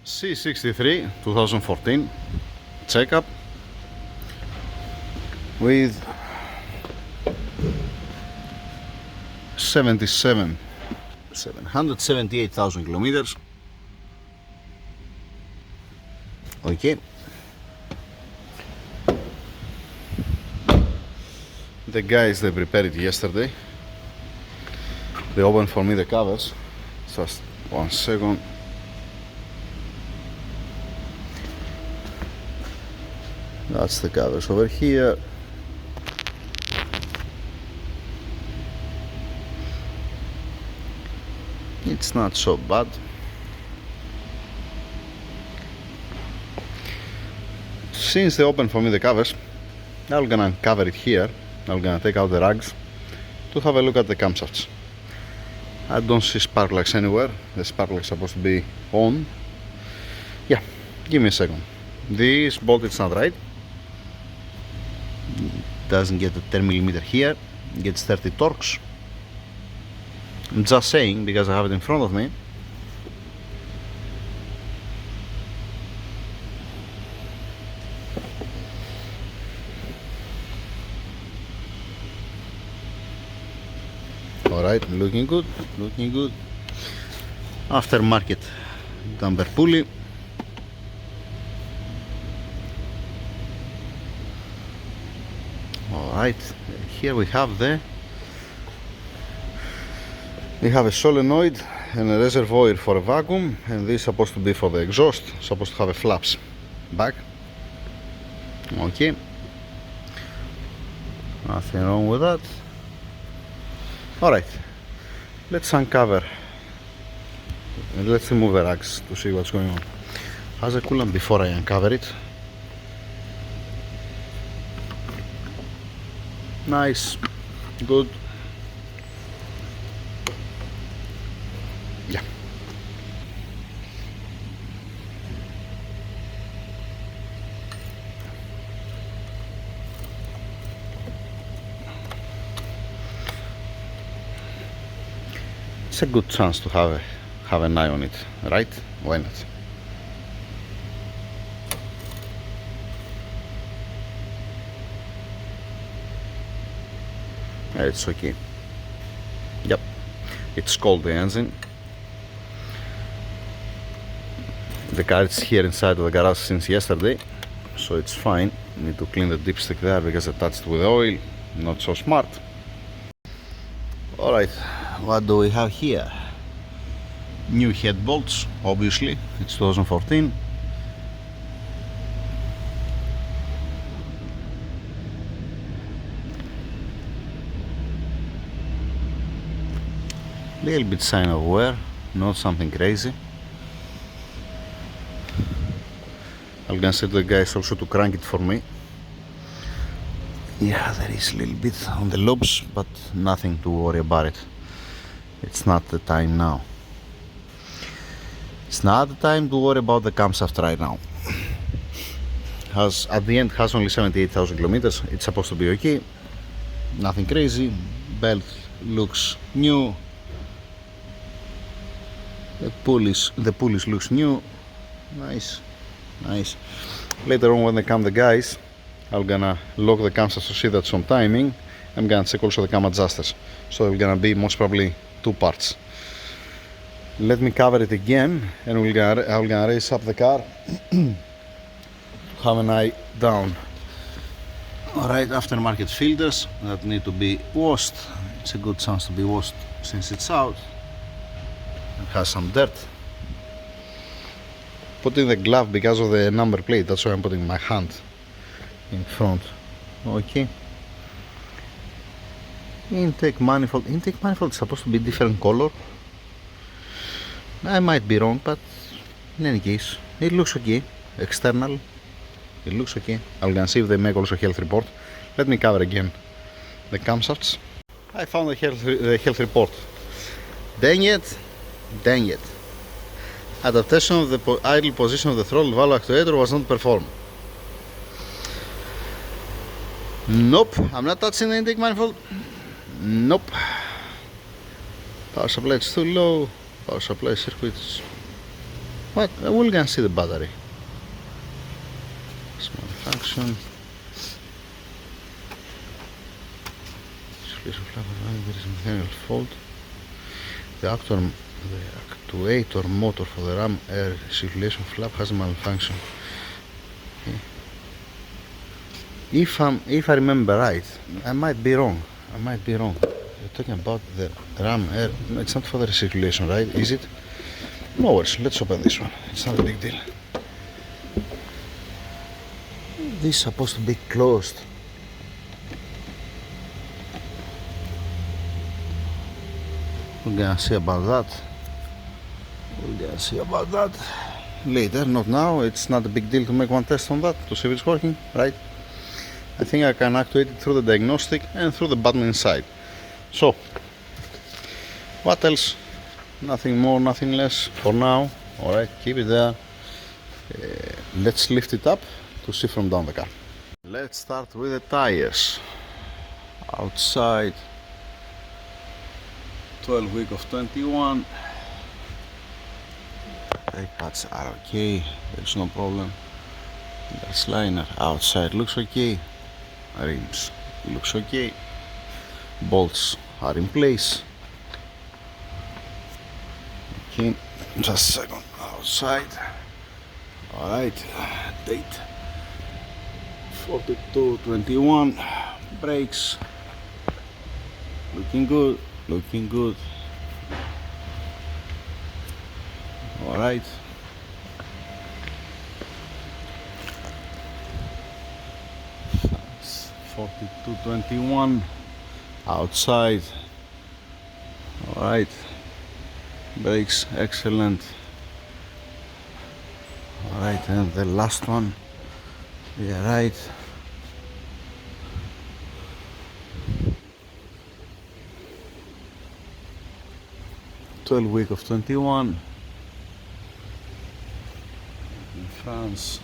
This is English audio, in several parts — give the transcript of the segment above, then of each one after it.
C63 2014 checkup with 778,000 kilometers. Okay. The guys, they prepared it yesterday. They opened for me the covers. Just 1 second. That's the covers over here. It's not so bad. Since they opened for me the covers, I'm gonna cover it here. I'm gonna take out the rags to have a look at the camshafts. I don't see spark plugs anywhere. The spark plug is supposed to be on. Yeah, give me a second. This bolt is not right. Doesn't get a 10mm here. It gets 30 torques. I'm just saying because I have it in front of me. Alright, looking good, looking good. Aftermarket damper pulley. Alright, here we have a solenoid and a reservoir for a vacuum, and this is supposed to be for the exhaust, supposed to have a flaps back. Okay, nothing wrong with that. Alright, let's uncover and let's remove the rags to see what's going on. Has a coolant before I uncover it. Nice, good. Yeah. It's a good chance to have an eye on it, right? Why not? It's okay. Yep, it's cold, the engine. The car is here inside of the garage since yesterday, so it's fine. Need to clean the dipstick there because I touched with oil. Not so smart. Alright, what do we have here? New head bolts, obviously. It's 2014. Little bit sign of wear, not something crazy. I'm gonna say to the guys also to crank it for me. Yeah, there is a little bit on the lobes, but nothing to worry about it. It's not the time now. It's not the time to worry about the camshaft right now. At the end has only 78,000 kilometers. It's supposed to be okay. Nothing crazy. Belt looks new. The pulleys looks new. Nice, nice. Later on when they come the guys, I'm gonna lock the camshafts to see that some timing. I'm gonna check also the cam adjusters. So they're gonna be most probably 2 parts. Let me cover it again and I'm gonna raise up the car. Have an eye down. Alright, aftermarket filters that need to be washed. It's a good chance to be washed since it's out. It has some dirt. Putting the glove because of the number plate, that's why I'm putting my hand in front. Okay. Intake manifold is supposed to be different color. I might be wrong, but in any case it looks okay. External, it looks okay. I'm gonna see if they make also health report. Let me cover again the camshafts. I found the health report. Dang it. Adaptation of the idle position of the throttle valve actuator was not performed. Nope, I'm not touching the intake manifold. Nope. Power supply is too low. Power supply circuits What? We're gonna see the battery. Small function. Circulation flap, there is a mechanical fault. The actuator motor for the ram air circulation flap has a malfunction. Okay. If I remember right, I might be wrong. You're talking about the ram air. It's not for the recirculation, right? Is it? No worries. Let's open this one. It's not a big deal. This is supposed to be closed. We're gonna see about that. Later, not now. It's not a big deal to make one test on that to see if it's working, right? I think I can activate it through the diagnostic and through the button inside. So, what else? Nothing more, nothing less for now. Alright, keep it there. Let's lift it up to see from down the car. Let's start with the tires. Outside, 12 week of 21. Brake pads are okay, there's no problem. There's liner outside, looks okay. Rims looks okay. Bolts are in place. Okay, just a second. Outside. Alright, date 42/21. Brakes looking good. Alright. That's 42/21. Outside. Alright. Brakes excellent. Alright, and the last one. Yeah, right. Twelve week of 21. In France.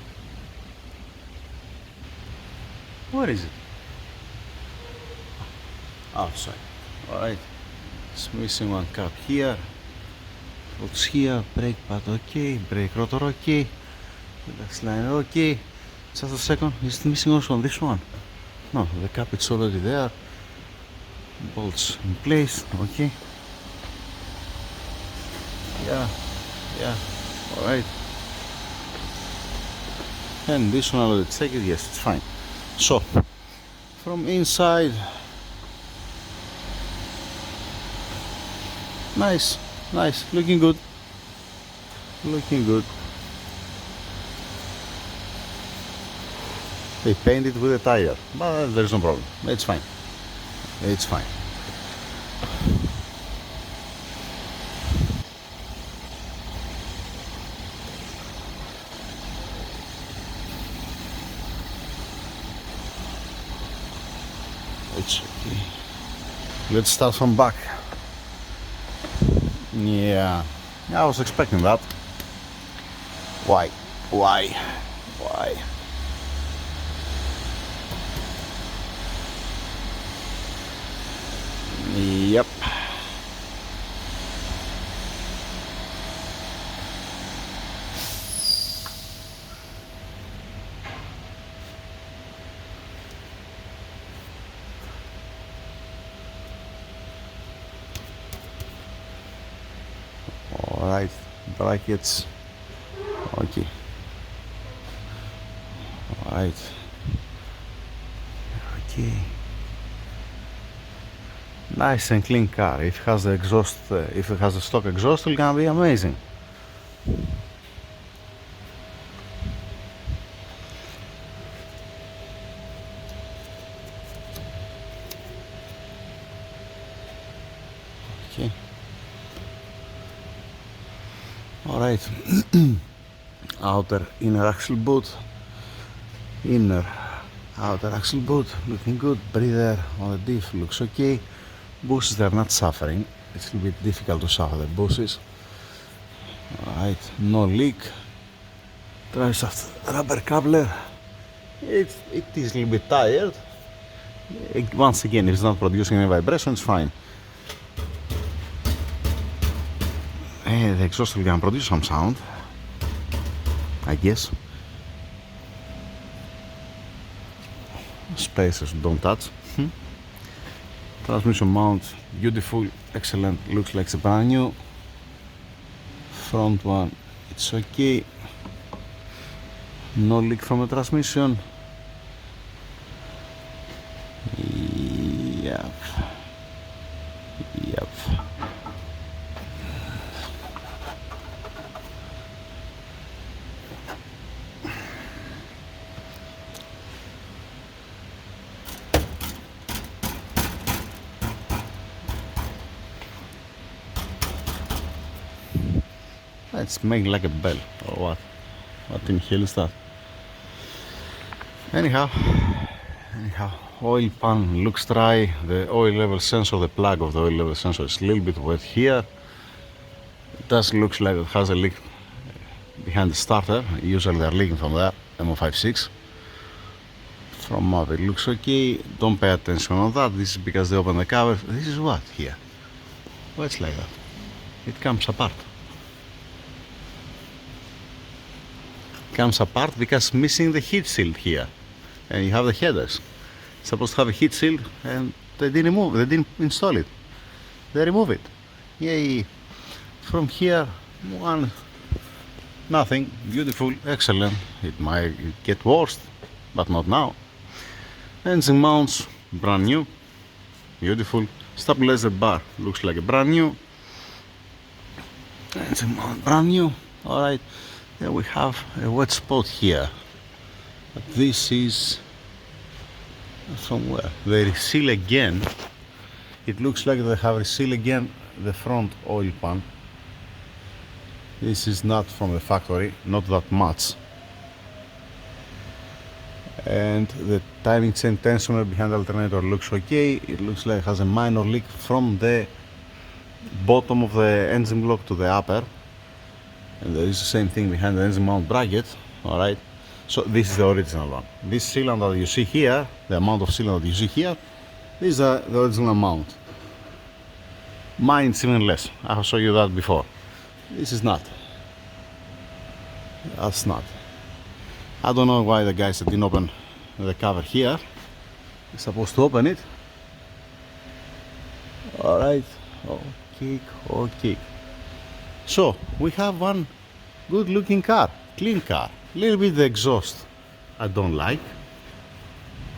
Where is it? Outside. Alright. It's missing one cap here. What's here? Brake pad okay. Brake rotor okay. That's liner okay. Just a second. Is it missing also on this one? No, the cap is already there. Bolts in place. Okay. Yeah. Alright. And this one, let's take it. Yes, it's fine. So, from inside, nice, looking good. They painted with a tire, but there's no problem. It's fine. It's okay. Let's start from back. Yeah, I was expecting that. Why? Yep. Alright, brackets. Okay. Alright. Okay. Nice and clean car. If it has the exhaust, if it has a stock exhaust, it's gonna be amazing. Okay. Alright. Outer inner axle boot. Outer axle boot looking good. Breather on the diff looks okay. Bushings, they're not suffering. It's a little bit difficult to suffer the bushings. Alright, no leak. Drive shaft rubber coupler. It is a little bit tired. Once again, if it's not producing any vibration, it's fine. And the exhaust will gonna produce some sound. I guess. Spacers don't touch. Transmission mount, beautiful, excellent, looks like it's brand new. Front one, it's okay. No leak from the transmission. Yep. Yep. It's making like a bell or what? What in hell is that? Anyhow, oil pan looks dry. The oil level sensor, the plug of the oil level sensor is a little bit wet here. It does look like it has a leak behind the starter. Usually they're leaking from there, MO56. From up it looks okay. Don't pay attention on that. This is because they open the cover. This is what here? Why it's like that? It comes apart. Comes apart because missing the heat shield here, and you have the headers. It's supposed to have a heat shield, and they didn't install it. They remove it. Yay! From here, nothing. Beautiful, excellent. It might get worse, but not now. Engine mounts, brand new. Beautiful. Stabilizer bar looks like a brand new. Engine mount, brand new. All right. Then we have a wet spot here, but this is from where? They reseal again. It looks like they have resealed again the front oil pan. This is not from the factory, not that much. And the timing chain tensioner behind the alternator looks okay. It looks like it has a minor leak from the bottom of the engine block to the upper. And there is the same thing behind the engine mount bracket. Alright, so this is the original one. This cylinder that you see here, the amount of cylinder that you see here, this is the original mount. Mine is even less. I have shown you that before. This is not. That's not. I don't know why the guys that didn't open the cover here. They're supposed to open it. Alright, okay. So we have one good looking car, clean car. Little bit the exhaust I don't like,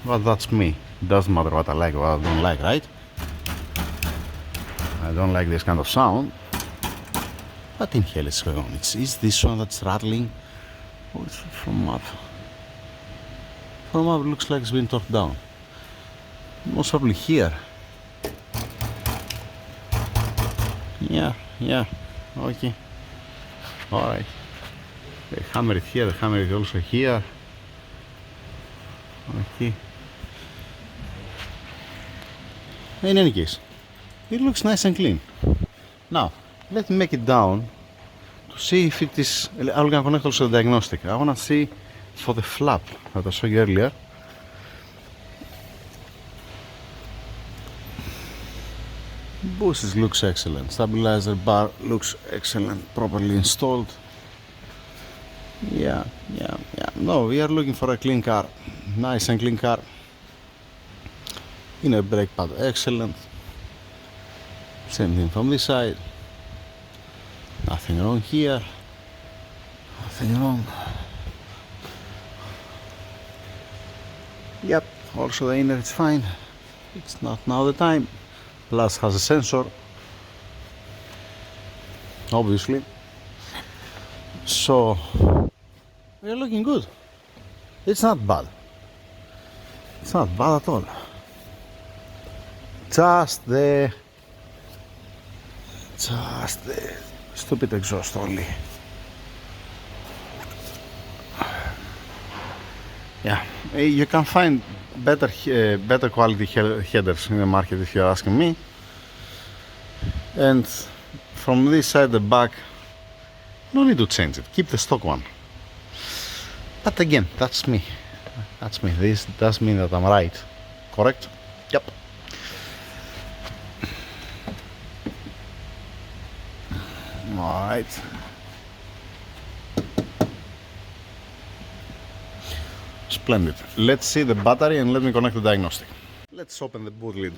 but that's me. Doesn't matter what I like or what I don't like, right? I don't like this kind of sound. What in hell is going on? Is this one that's rattling? Oh, it's from up. From up it looks like it's been torqued down. Most probably here. Yeah. Okay. Alright. They hammer it here, they hammer it also here. Okay. In any case, it looks nice and clean. Now, let me make it down to see if it is. I'm gonna connect also the diagnostic. I wanna see for the flap that I showed you earlier. Buses looks excellent. Stabilizer bar looks excellent, properly installed. Yeah. No, we are looking for a clean car, nice and clean car. Inner brake pad excellent. Same thing from this side. Nothing wrong here. Nothing wrong. Yep. Also the inner is fine. It's not now the time. Plus has a sensor, obviously. So we are looking good. It's not bad. It's not bad at all. Just the stupid exhaust only. Yeah, you can find better quality headers in the market if you're asking me. And from this side, the back, no need to change it. Keep the stock one. But again, that's me. This does mean that I'm right. Correct? Yep. Alright. Splendid. Let's see the battery and let me connect the diagnostic. Let's open the boot lid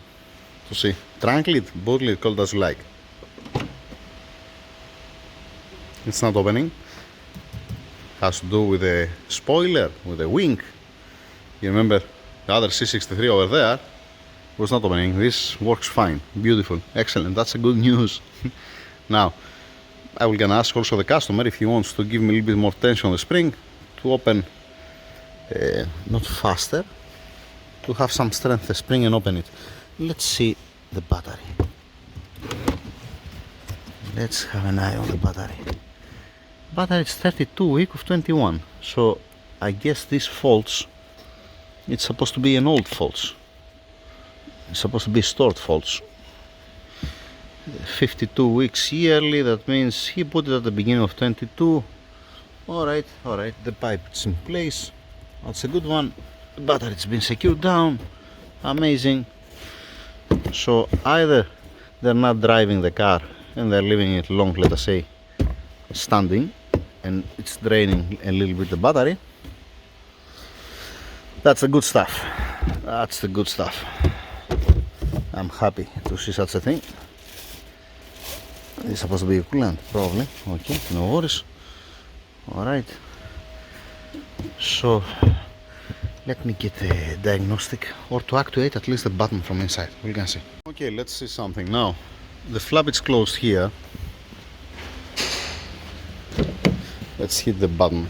to see. Trunk lid, boot lid, call it as you like. It's not opening. Has to do with the spoiler, with the wing. You remember the other C63 over there was not opening. This works fine. Beautiful. Excellent. That's a good news. Now, I will gonna ask also the customer if he wants to give me a little bit more tension on the spring to open not faster, to have some strength the spring and open it. Let's see the battery. Let's have an eye on the battery. Battery is 32 week of 21, so I guess these faults, it's supposed to be an old faults. It's supposed to be stored faults. 52 weeks yearly, that means he put it at the beginning of 22. Alright, the pipe is in place. That's a good one. The battery has been secured down. Amazing. So either they're not driving the car and they're leaving it long, let us say, standing, and it's draining a little bit the battery. That's the good stuff. That's the good stuff. I'm happy to see such a thing. It's supposed to be coolant, probably. Okay, no worries. Alright. So let me get a diagnostic, or to actuate at least the button from inside. We can see. Okay, let's see something now. The flap is closed here. Let's hit the button.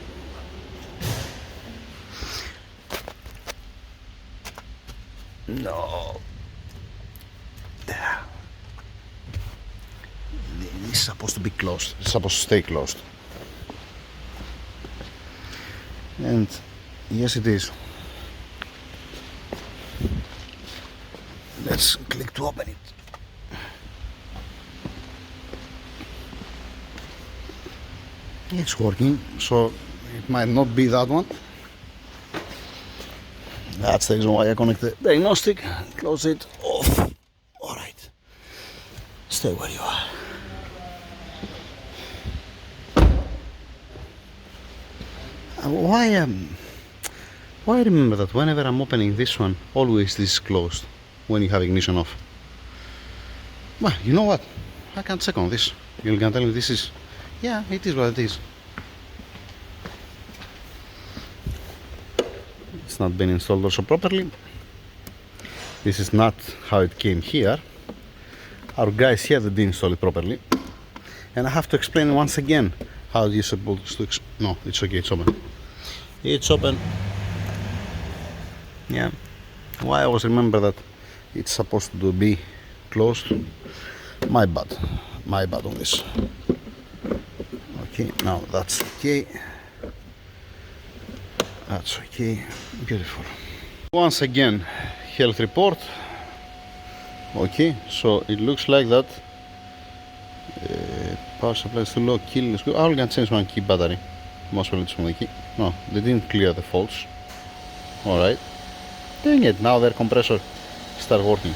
No. There. This is supposed to be closed. It's supposed to stay closed. And yes, it is. Let's click to open it. It's working, so it might not be that one. That's the reason why I connect the diagnostic. Close it off. Alright. Stay where you are. Why remember that whenever I'm opening this one, always this is closed when you have ignition off? Well, you know what? I can't check on this. You're gonna tell me this is... Yeah, it is what it is. It's not been installed also properly. This is not how it came here. Our guys here didn't install it properly. And I have to explain once again how you're supposed to... No, it's okay, it's open. It's open. Yeah. Why I always remember that it's supposed to be closed. My bad on this. Okay, now that's okay. That's okay. Beautiful. Once again, health report. Okay, so it looks like that power supply is too low, kill is good. I'm gonna change one key battery. Most probably from the key. No, they didn't clear the faults. Alright. Dang it, now their compressor start working.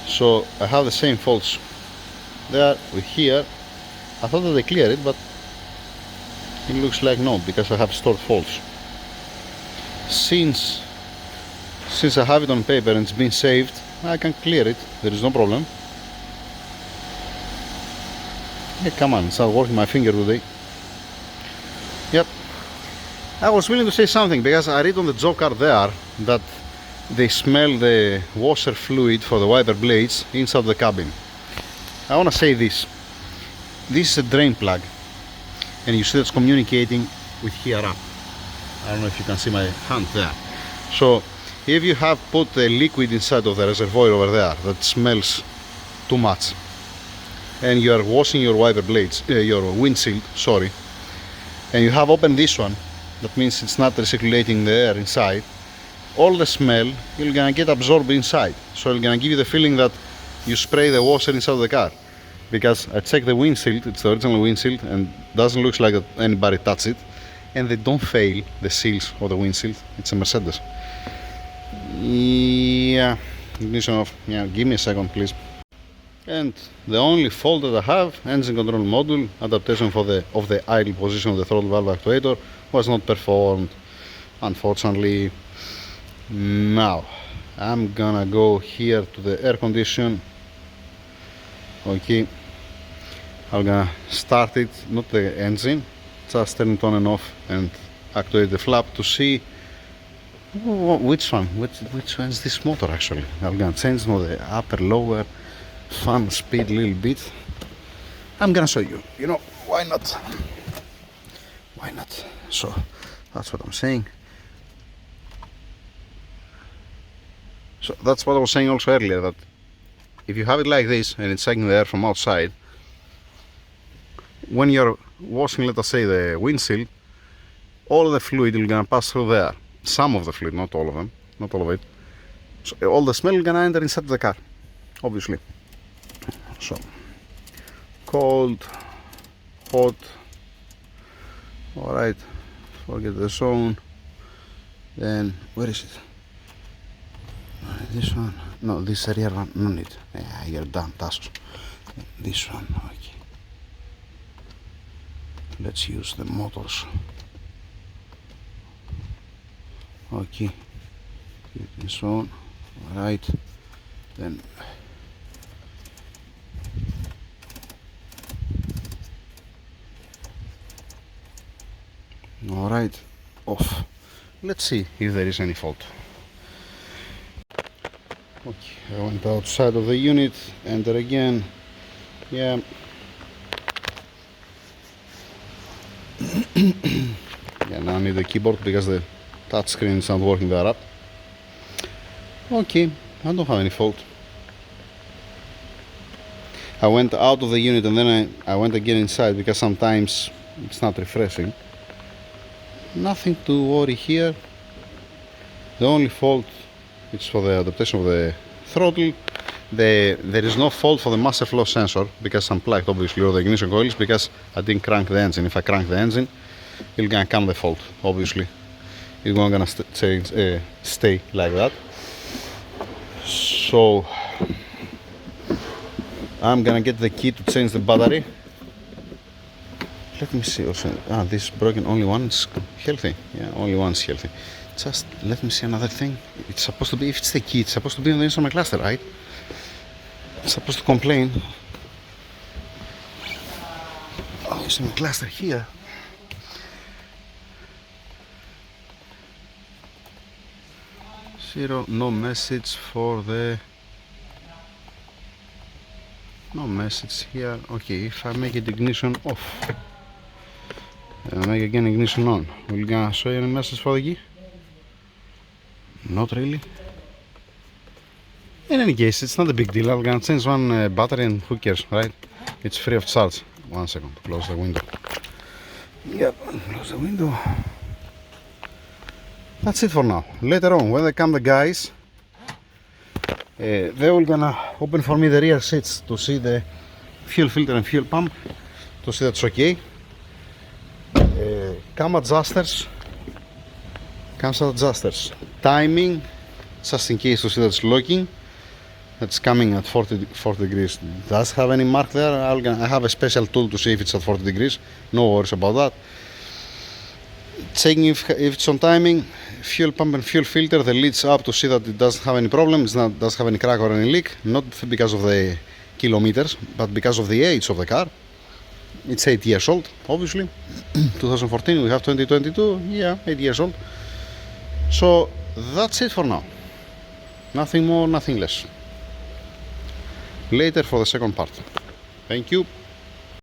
So I have the same faults there with here. I thought that they cleared it, but it looks like no, because I have stored faults. Since I have it on paper and it's been saved, I can clear it. There is no problem. Yeah, come on, it's not working my finger today. Yep. I was willing to say something because I read on the job card there that they smell the washer fluid for the wiper blades inside the cabin. I want to say this. This is a drain plug, and you see it's communicating with here up. I don't know if you can see my hand there. So if you have put a liquid inside of the reservoir over there that smells too much, and you are washing your wiper blades, your windshield, sorry, and you have opened this one, that means it's not recirculating the air inside, all the smell you're gonna get absorbed inside. So it's gonna give you the feeling that you spray the washer inside of the car. Because I checked the windshield, it's the original windshield, and doesn't look like that anybody touched it, and they don't fail the seals of the windshield. It's a Mercedes. Yeah, ignition off. Yeah, give me a second, please. And the only fault that I have, engine control module adaptation of the idle position of the throttle valve actuator was not performed. Unfortunately, Now I'm gonna go here to the air condition. Okay, I'm gonna start it, not the engine, just turn it on and off and activate the flap to see which one is this motor actually. I'm gonna change the upper, lower, fan speed a little bit. I'm gonna show you, you know, why not? Why not? So that's what I'm saying. So that's what I was saying also earlier, that if you have it like this and it's taking the air from outside, when you're washing, let us say, the windshield, all the fluid is gonna pass through there. Some of the fluid, not all of them, not all of it. So all the smell is gonna enter inside the car, obviously. So cold, hot. All right, forget the zone. Then where is it? This one, no, this rear one, no need. Yeah, you're done, tasks. This one, okay. Let's use the motors. Okay, this one, alright. Then alright, off. Let's see if there is any fault. Okay, I went outside of the unit, enter again. Yeah. Yeah, now I need the keyboard because the touch screen is not working that up. Okay, I don't have any fault. I went out of the unit and then I went again inside because sometimes it's not refreshing. Nothing to worry here. The only fault is for the adaptation of the throttle. There is no fault for the master flow sensor because I'm plugged obviously, or the ignition coils, because I didn't crank the engine. If I crank the engine, it's gonna come the fault, obviously. It's not gonna stay like that. So I'm gonna get the key to change the battery. Let me see also. This is broken, only one's healthy. Yeah, only one's healthy. Just let me see another thing. It's supposed to be, if it's the key, it's supposed to be on the instrument cluster, right? It's supposed to complain. Oh, instrument cluster here. Zero, no message for the... No message here. Okay, if I make it ignition off and make again ignition on, will it gonna show you any message for the key? Not really. In any case, it's not a big deal. I'm gonna change one battery and who cares, right? It's free of charge. 1 second, close the window. Yep, close the window. That's it for now. Later on, when they come the guys, they will gonna open for me the rear seats to see the fuel filter and fuel pump, to see that's okay. Cam adjusters, timing, just in case to see that's locking. That's coming at 40 degrees. Does have any mark there? I have a special tool to see if it's at 40 degrees. No worries about that. Checking if it's on timing. Fuel pump and fuel filter, the lids up to see that it doesn't have any problem. It doesn't have any crack or any leak. Not because of the kilometers, but because of the age of the car. It's 8 years old, obviously. 2014, we have 2022. Yeah, 8 years old. So that's it for now. Nothing more, nothing less. Later for the second part. Thank you.